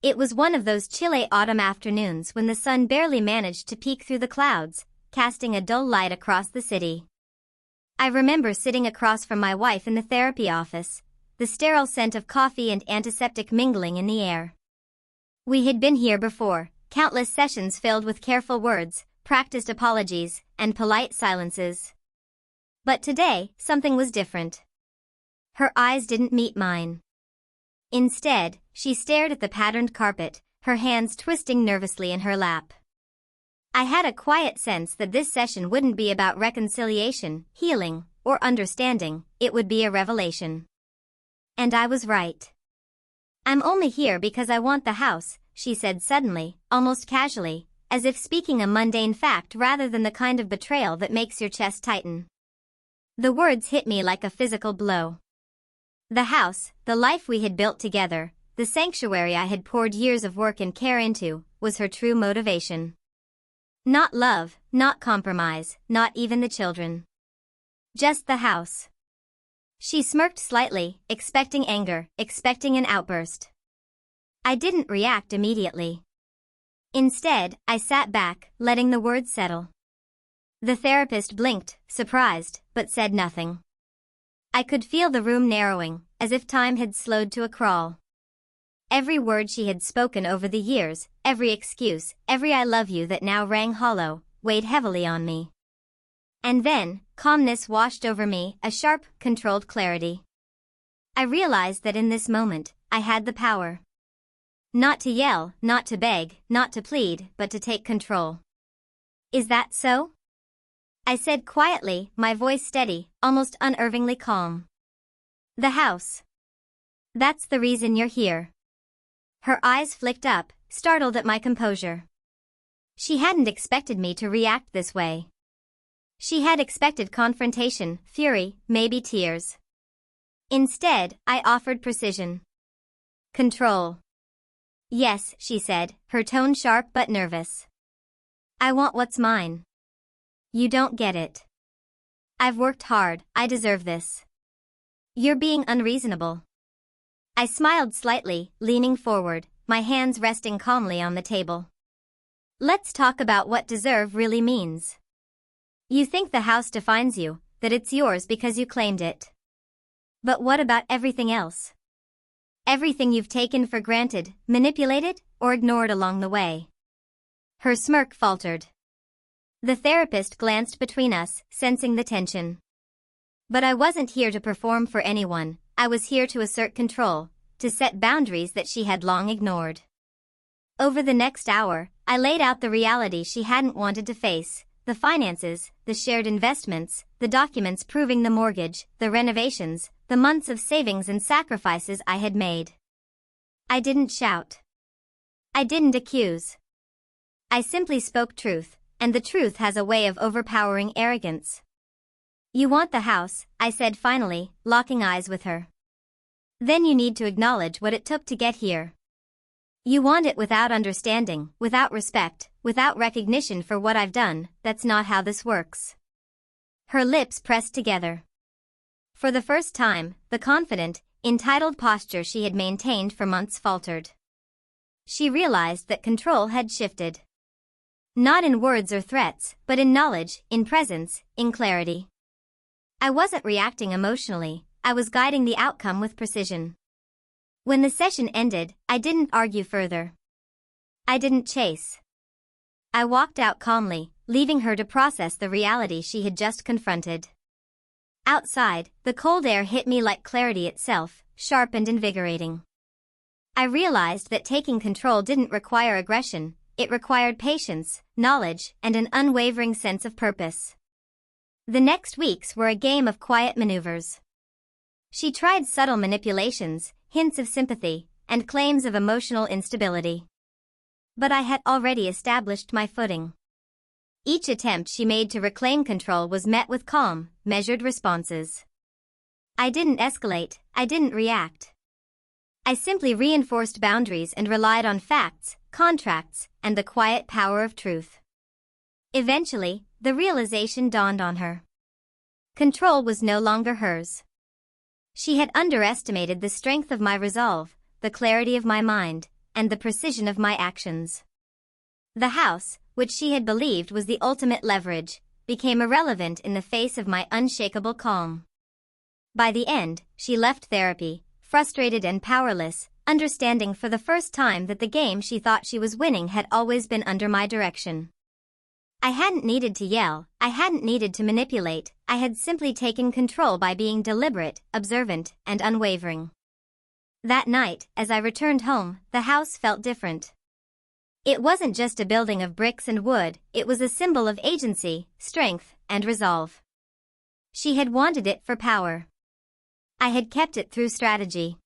It was one of those chilly autumn afternoons when the sun barely managed to peek through the clouds, casting a dull light across the city. I remember sitting across from my wife in the therapy office, the sterile scent of coffee and antiseptic mingling in the air. We had been here before, countless sessions filled with careful words, practiced apologies, and polite silences. But today, something was different. Her eyes didn't meet mine. Instead, she stared at the patterned carpet, her hands twisting nervously in her lap. I had a quiet sense that this session wouldn't be about reconciliation, healing, or understanding, it would be a revelation. And I was right. "I'm only here because I want the house," she said suddenly, almost casually, as if speaking a mundane fact rather than the kind of betrayal that makes your chest tighten. The words hit me like a physical blow. The house, the life we had built together, the sanctuary I had poured years of work and care into, was her true motivation. Not love, not compromise, not even the children. Just the house. She smirked slightly, expecting anger, expecting an outburst. I didn't react immediately. Instead, I sat back, letting the words settle. The therapist blinked, surprised, but said nothing. I could feel the room narrowing, as if time had slowed to a crawl. Every word she had spoken over the years, every excuse, every "I love you" that now rang hollow, weighed heavily on me. And then, calmness washed over me, a sharp, controlled clarity. I realized that in this moment, I had the power. Not to yell, not to beg, not to plead, but to take control. "Is that so?" I said quietly, my voice steady, almost unnervingly calm. "The house. That's the reason you're here." Her eyes flicked up, startled at my composure. She hadn't expected me to react this way. She had expected confrontation, fury, maybe tears. Instead, I offered precision. "Control." "Yes," she said, her tone sharp but nervous. "I want what's mine." "You don't get it. I've worked hard, I deserve this." "You're being unreasonable." I smiled slightly, leaning forward, my hands resting calmly on the table. "Let's talk about what deserve really means. You think the house defines you, that it's yours because you claimed it. But what about everything else? Everything you've taken for granted, manipulated, or ignored along the way?" Her smirk faltered. The therapist glanced between us, sensing the tension. But I wasn't here to perform for anyone, I was here to assert control, to set boundaries that she had long ignored. Over the next hour, I laid out the reality she hadn't wanted to face, the finances, the shared investments, the documents proving the mortgage, the renovations, the months of savings and sacrifices I had made. I didn't shout. I didn't accuse. I simply spoke truth, and the truth has a way of overpowering arrogance. "You want the house," I said finally, locking eyes with her. "Then you need to acknowledge what it took to get here. You want it without understanding, without respect, without recognition for what I've done. That's not how this works." Her lips pressed together. For the first time, the confident, entitled posture she had maintained for months faltered. She realized that control had shifted. Not in words or threats, but in knowledge, in presence, in clarity. I wasn't reacting emotionally, I was guiding the outcome with precision. When the session ended, I didn't argue further. I didn't chase. I walked out calmly, leaving her to process the reality she had just confronted. Outside, the cold air hit me like clarity itself, sharp and invigorating. I realized that taking control didn't require aggression, it required patience, knowledge, and an unwavering sense of purpose. The next weeks were a game of quiet maneuvers. She tried subtle manipulations, hints of sympathy, and claims of emotional instability. But I had already established my footing. Each attempt she made to reclaim control was met with calm, measured responses. I didn't escalate, I didn't react. I simply reinforced boundaries and relied on facts, contracts, and the quiet power of truth. Eventually, the realization dawned on her. Control was no longer hers. She had underestimated the strength of my resolve, the clarity of my mind, and the precision of my actions. The house, which she had believed was the ultimate leverage, became irrelevant in the face of my unshakable calm. By the end, she left therapy, frustrated and powerless, understanding for the first time that the game she thought she was winning had always been under my direction. I hadn't needed to yell, I hadn't needed to manipulate, I had simply taken control by being deliberate, observant, and unwavering. That night, as I returned home, the house felt different. It wasn't just a building of bricks and wood, it was a symbol of agency, strength, and resolve. She had wanted it for power. I had kept it through strategy.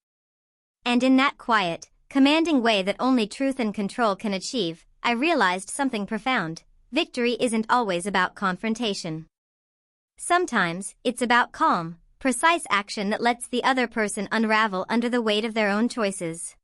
And in that quiet, commanding way that only truth and control can achieve, I realized something profound. Victory isn't always about confrontation. Sometimes, it's about calm, precise action that lets the other person unravel under the weight of their own choices.